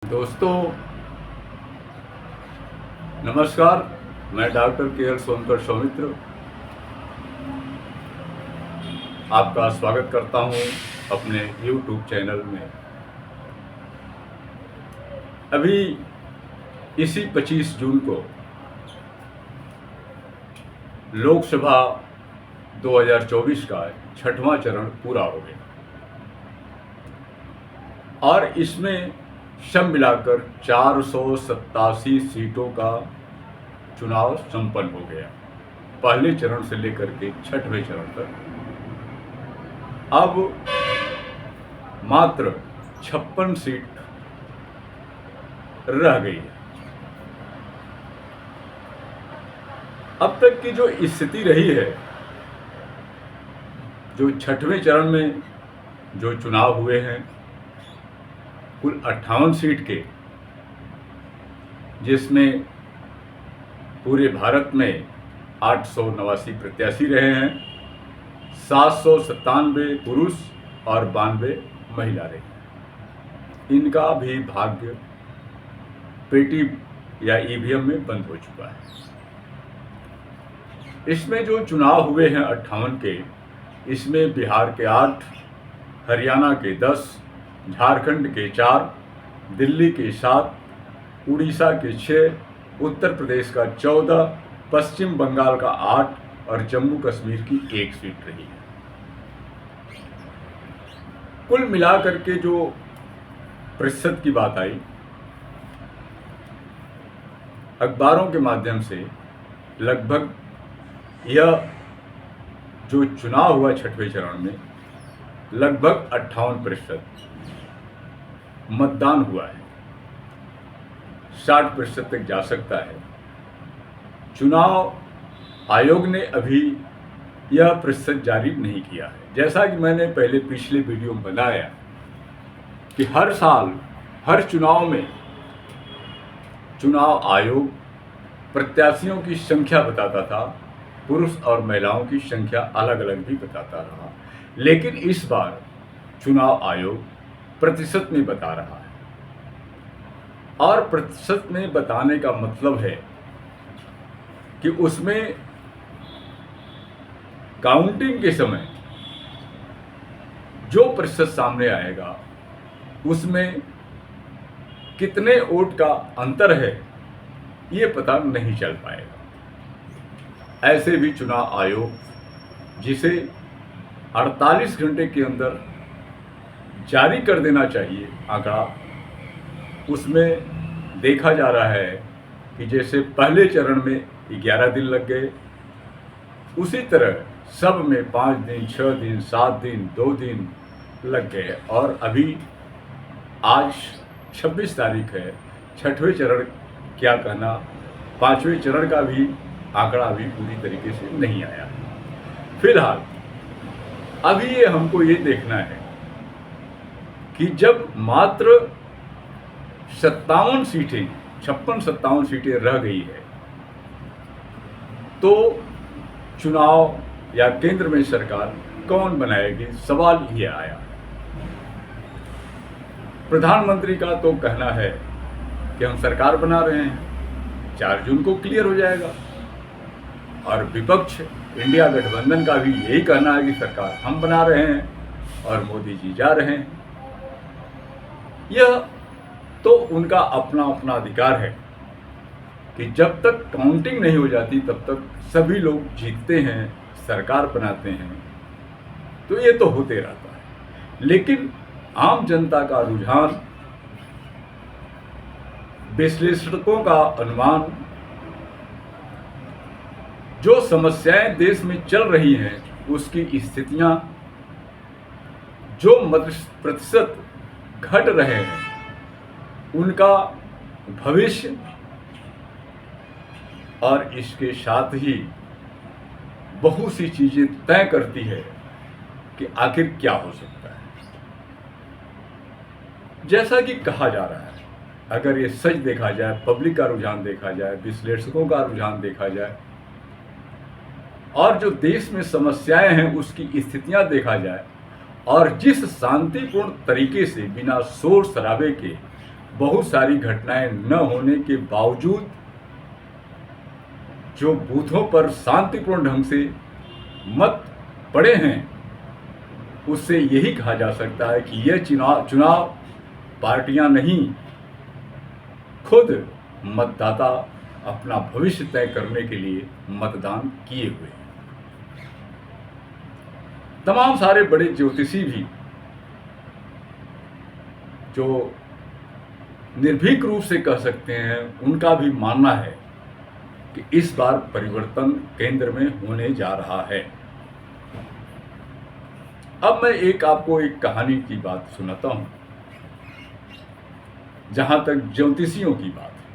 दोस्तों नमस्कार। मैं डॉक्टर के एल सोनकर सौमित्र आपका स्वागत करता हूं अपने YouTube चैनल में। अभी इसी 25 जून को लोकसभा 2024 का 6वां चरण पूरा हो गया और इसमें सब मिलाकर 487 सीटों का चुनाव संपन्न हो गया। पहले चरण से लेकर के 6वें चरण तक अब मात्र 56 सीट रह गई है। अब तक की जो स्थिति रही है, जो 6वें चरण में जो चुनाव हुए हैं, कुल 58 सीट के, जिसमें पूरे भारत में 889 प्रत्याशी रहे हैं, 797 पुरुष और 92 महिला रहे। इनका भी भाग्य पेटी या ईवीएम में बंद हो चुका है। इसमें जो चुनाव हुए हैं 58 के, इसमें बिहार के 8, हरियाणा के 10, झारखंड के 4, दिल्ली के 7, उड़ीसा के 6, उत्तर प्रदेश का 14, पश्चिम बंगाल का 8 और जम्मू कश्मीर की 1 सीट रही है। कुल मिलाकर के जो प्रतिशत की बात आई, अखबारों के माध्यम से लगभग यह जो चुनाव हुआ 6वें चरण में, लगभग 58% मतदान हुआ है। 60% तक जा सकता है। चुनाव आयोग ने अभी यह प्रतिशत जारी नहीं किया है। जैसा कि मैंने पहले पिछले वीडियो में बताया कि हर साल हर चुनाव में चुनाव आयोग प्रत्याशियों की संख्या बताता था, पुरुष और महिलाओं की संख्या अलग अलग भी बताता रहा, लेकिन इस बार चुनाव आयोग प्रतिशत में बता रहा है। और प्रतिशत में बताने का मतलब है कि उसमें काउंटिंग के समय जो प्रतिशत सामने आएगा, उसमें कितने वोट का अंतर है, ये पता नहीं चल पाएगा। ऐसे भी चुनाव आयोग, जिसे 48 घंटे के अंदर जारी कर देना चाहिए आंकड़ा, उसमें देखा जा रहा है कि जैसे पहले चरण में 11 दिन लग गए, उसी तरह सब में 5 दिन, 6 दिन, 7 दिन, 2 दिन लग गए। और अभी आज 26 तारीख है, 6वें चरण क्या कहना, 5वें चरण का भी आंकड़ा अभी पूरी तरीके से नहीं आया। फिलहाल अभी ये हमको ये देखना है कि जब मात्र 57 सीटें, 56-57 सीटें रह गई है, तो चुनाव या केंद्र में सरकार कौन बनाएगी, सवाल ये आया। प्रधानमंत्री का तो कहना है कि हम सरकार बना रहे हैं, 4 जून को क्लियर हो जाएगा। और विपक्ष इंडिया गठबंधन का भी यही कहना है कि सरकार हम बना रहे हैं और मोदी जी जा रहे हैं। यह तो उनका अपना अपना अधिकार है कि जब तक काउंटिंग नहीं हो जाती तब तक सभी लोग जीतते हैं, सरकार बनाते हैं, तो ये तो होते रहता है। लेकिन आम जनता का रुझान, विश्लेषकों का अनुमान, जो समस्याएं देश में चल रही हैं, उसकी स्थितियां, जो मत प्रतिशत घट रहे हैं, उनका भविष्य, और इसके साथ ही बहुत सी चीजें तय करती है कि आखिर क्या हो सकता है। जैसा कि कहा जा रहा है, अगर ये सच देखा जाए, पब्लिक का रुझान देखा जाए, विश्लेषकों का रुझान देखा जाए, और जो देश में समस्याएं हैं उसकी स्थितियां देखा जाए, और जिस शांतिपूर्ण तरीके से बिना शोर शराबे के बहुत सारी घटनाएं न होने के बावजूद जो बूथों पर शांतिपूर्ण ढंग से मत पड़े हैं, उससे यही कहा जा सकता है कि यह चुनाव पार्टियां नहीं, खुद मतदाता अपना भविष्य तय करने के लिए मतदान किए हुए हैं। तमाम सारे बड़े ज्योतिषी भी जो निर्भीक रूप से कह सकते हैं, उनका भी मानना है कि इस बार परिवर्तन केंद्र में होने जा रहा है। अब मैं आपको एक कहानी की बात सुनाता हूं। जहां तक ज्योतिषियों की बात है,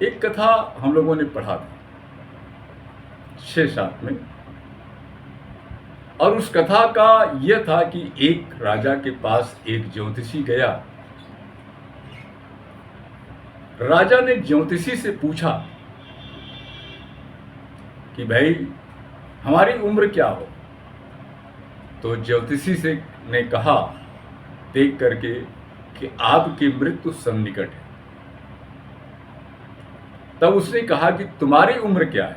एक कथा हम लोगों ने पढ़ा था 6-7 में, और उस कथा का यह था कि एक राजा के पास एक ज्योतिषी गया। राजा ने ज्योतिषी से पूछा कि भाई हमारी उम्र क्या हो। तो ज्योतिषी से ने कहा देख करके कि आपकी मृत्यु सन्निकट है। तब उसने कहा कि तुम्हारी उम्र क्या है,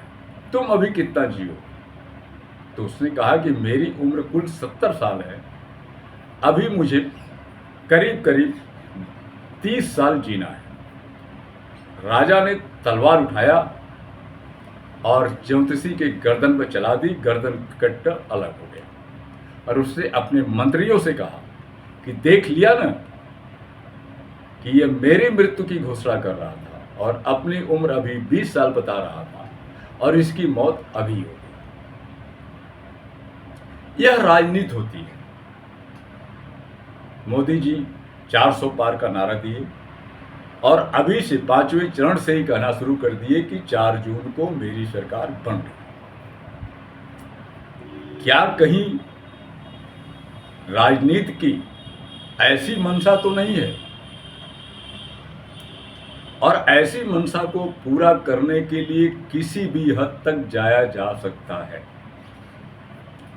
तुम अभी कितना जियो। तो उसने कहा कि मेरी उम्र कुल 70 साल है, अभी मुझे करीब करीब 30 साल जीना है। राजा ने तलवार उठाया और ज्योतिषी के गर्दन पर चला दी। गर्दन कट अलग हो गया और उसने अपने मंत्रियों से कहा कि देख लिया ना कि यह मेरी मृत्यु की घोषणा कर रहा था और अपनी उम्र अभी 20 साल बता रहा था और इसकी मौत अभी होगी। यह राजनीति होती है। मोदी जी 400 पार का नारा दिए और अभी से 5वें चरण से ही कहना शुरू कर दिए कि 4 जून को मेरी सरकार बन रही। क्या कहीं राजनीति की ऐसी मंशा तो नहीं है? और ऐसी मंशा को पूरा करने के लिए किसी भी हद तक जाया जा सकता है।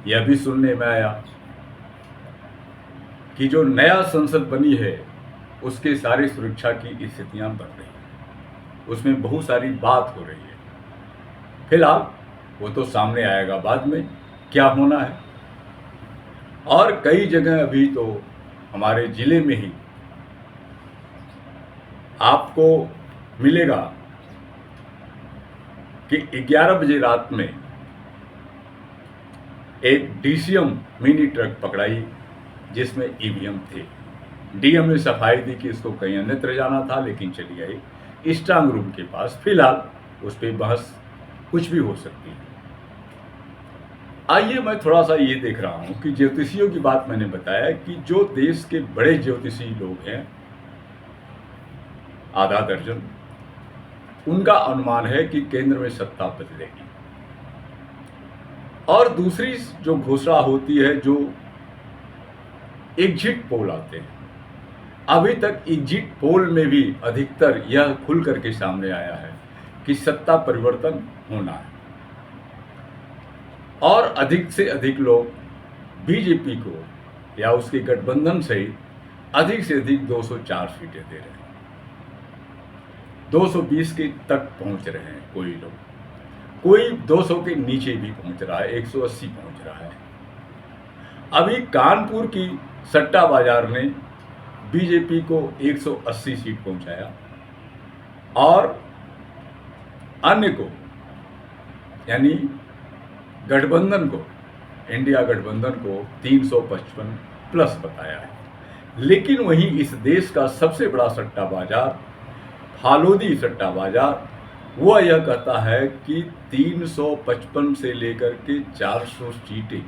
यह भी सुनने में आया कि जो नया संसद बनी है उसके सारी सुरक्षा की स्थितियां बन रही हैं, उसमें बहुत सारी बात हो रही है। फिलहाल वो तो सामने आएगा बाद में क्या होना है। और कई जगह अभी तो हमारे जिले में ही आपको मिलेगा कि 11 बजे रात में एक डीसीएम मिनी ट्रक पकड़ाई जिसमें ईवीएम थे। डीएम ने सफाई दी कि इसको कहीं अन्यत्र जाना था, लेकिन चली आई स्ट्रांग रूम के पास। फिलहाल उस पर बहस कुछ भी हो सकती है। आइए मैं थोड़ा सा ये देख रहा हूं कि ज्योतिषियों की बात मैंने बताया कि जो देश के बड़े ज्योतिषी लोग हैं, आधा दर्जन, उनका अनुमान है कि केंद्र में सत्ता बदलेगी। और दूसरी जो घोषणा होती है, जो एग्जिट पोल आते हैं, अभी तक एग्जिट पोल में भी अधिकतर यह खुल करके सामने आया है कि सत्ता परिवर्तन होना है और अधिक से अधिक लोग बीजेपी को या उसके गठबंधन सहित अधिक से अधिक 204 सीटें दे रहे हैं। 220 के तक पहुंच रहे हैं कोई लोग, कोई 200 के नीचे भी पहुंच रहा है, 180 पहुंच रहा है। अभी कानपुर की सट्टा बाजार ने बीजेपी को 180 सीट पहुंचाया और अन्य को, यानी गठबंधन को, इंडिया गठबंधन को 355 प्लस बताया है। लेकिन वहीं इस देश का सबसे बड़ा सट्टा बाजार, फालोदी सट्टा बाजार, वह यह कहता है कि 355 से लेकर के 400 सीटें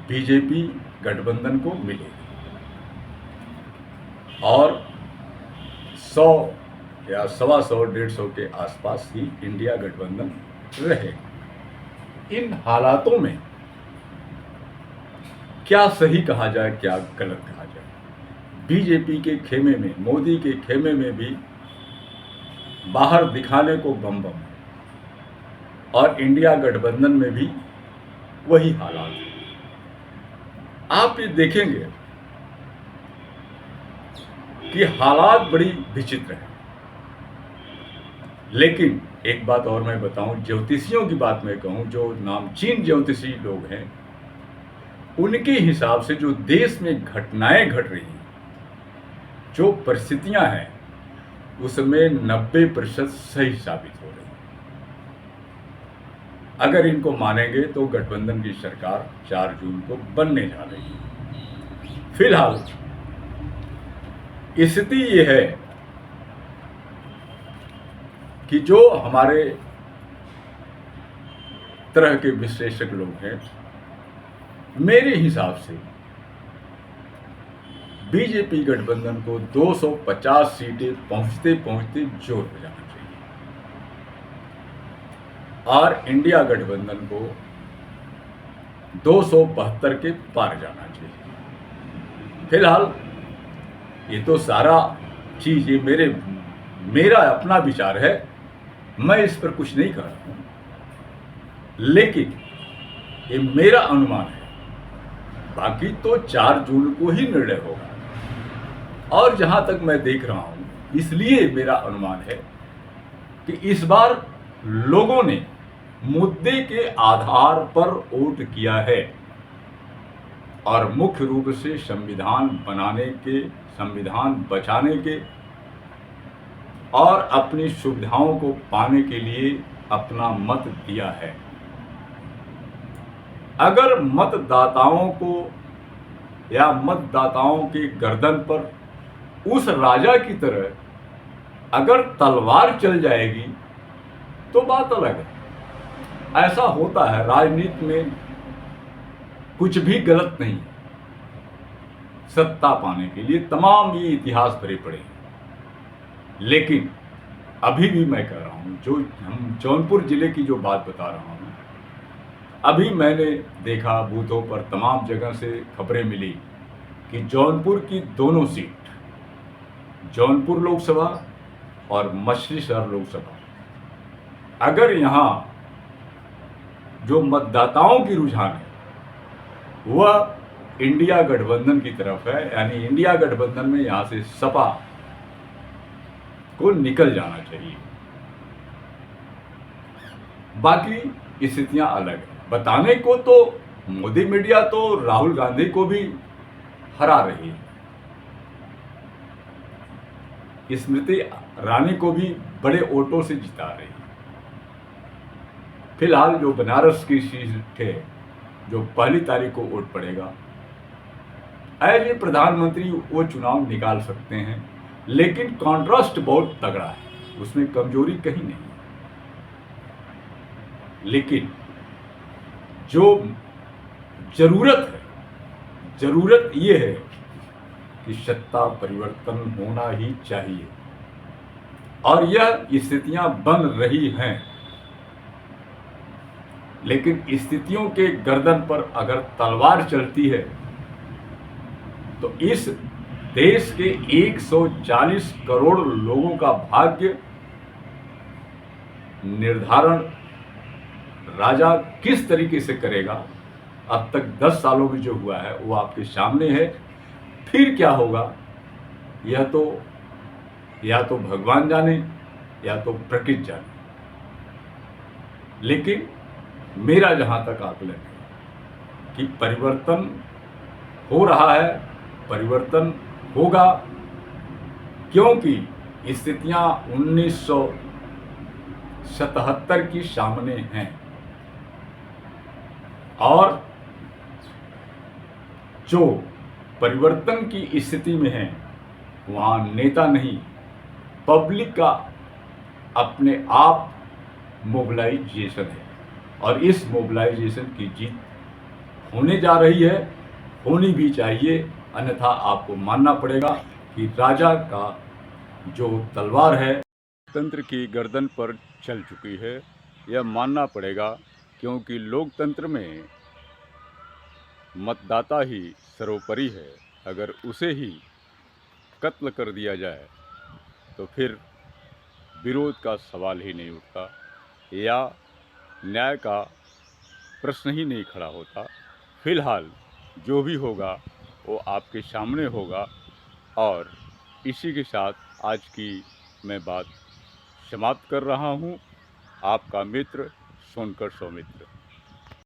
बीजेपी गठबंधन को मिलेगी और 100 या 125 150 के आसपास ही इंडिया गठबंधन रहेगा। इन हालातों में क्या सही कहा जाए, क्या गलत कहा जाए? बीजेपी के खेमे में, मोदी के खेमे में भी बाहर दिखाने को बम बम है और इंडिया गठबंधन में भी वही हालात है। आप ये देखेंगे कि हालात बड़ी विचित्र हैं। लेकिन एक बात और मैं बताऊं, ज्योतिषियों की बात मैं कहूं, जो नामचीन ज्योतिषी लोग हैं, उनके हिसाब से जो देश में घटनाएं घट रही हैं, जो परिस्थितियां हैं, उसमें 90% सही साबित हो रही है। अगर इनको मानेंगे तो गठबंधन की सरकार 4 जून को बनने जा रही है। फिलहाल स्थिति ये है कि जो हमारे तरह के विश्लेषक लोग हैं, मेरे हिसाब से बीजेपी गठबंधन को 250 सीटें पहुंचते पहुंचते जोर हो जाना चाहिए और इंडिया गठबंधन को 272 के पार जाना चाहिए। फिलहाल ये तो सारा चीज ये मेरा अपना विचार है, मैं इस पर कुछ नहीं कर रहा हूं, लेकिन ये मेरा अनुमान है। बाकी तो 4 जून को ही निर्णय होगा। और जहां तक मैं देख रहा हूं, इसलिए मेरा अनुमान है कि इस बार लोगों ने मुद्दे के आधार पर वोट किया है और मुख्य रूप से संविधान बनाने के, संविधान बचाने के और अपनी सुविधाओं को पाने के लिए अपना मत दिया है। अगर मतदाताओं को या मतदाताओं के गर्दन पर उस राजा की तरह अगर तलवार चल जाएगी तो बात अलग है। ऐसा होता है, राजनीति में कुछ भी गलत नहीं है। सत्ता पाने के लिए तमाम ये इतिहास भरे पड़े हैं। लेकिन अभी भी मैं कह रहा हूं, जो हम जौनपुर जिले की जो बात बता रहा हूं, अभी मैंने देखा बूथों पर तमाम जगह से खबरें मिली कि जौनपुर की दोनों सीट, जौनपुर लोकसभा और मछली शहर लोकसभा, अगर यहाँ जो मतदाताओं की रुझान है वह इंडिया गठबंधन की तरफ है, यानी इंडिया गठबंधन में यहाँ से सपा को निकल जाना चाहिए। बाकी स्थितियां अलग है। बताने को तो मोदी मीडिया तो राहुल गांधी को भी हरा रही है, स्मृति ईरानी को भी बड़े वोटों से जिता रही है। फिलहाल जो बनारस की सीट है, जो 1 तारीख को वोट पड़ेगा, एज ए प्रधानमंत्री वो चुनाव निकाल सकते हैं, लेकिन कॉन्ट्रास्ट बहुत तगड़ा है, उसमें कमजोरी कहीं नहीं है। लेकिन जो जरूरत है, जरूरत ये है कि सत्ता परिवर्तन होना ही चाहिए और यह स्थितियां बन रही हैं। लेकिन स्थितियों के गर्दन पर अगर तलवार चलती है तो इस देश के 140 करोड़ लोगों का भाग्य निर्धारण राजा किस तरीके से करेगा, अब तक 10 सालों में जो हुआ है वो आपके सामने है। फिर क्या होगा यह तो या तो भगवान जाने या तो प्रकृति जाने। लेकिन मेरा जहां तक आकलन है कि परिवर्तन हो रहा है, परिवर्तन होगा, क्योंकि स्थितियां 1977 की सामने हैं और जो परिवर्तन की स्थिति में है वहाँ नेता नहीं, पब्लिक का अपने आप मोबिलाइजेशन है और इस मोबिलाइजेशन की जीत होने जा रही है, होनी भी चाहिए। अन्यथा आपको मानना पड़ेगा कि राजा का जो तलवार है तंत्र की गर्दन पर चल चुकी है, यह मानना पड़ेगा, क्योंकि लोकतंत्र में मतदाता ही सर्वोपरि है। अगर उसे ही कत्ल कर दिया जाए तो फिर विरोध का सवाल ही नहीं उठता या न्याय का प्रश्न ही नहीं खड़ा होता। फिलहाल जो भी होगा वो आपके सामने होगा और इसी के साथ आज की मैं बात समाप्त कर रहा हूँ। आपका मित्र सोनकर सौमित्र।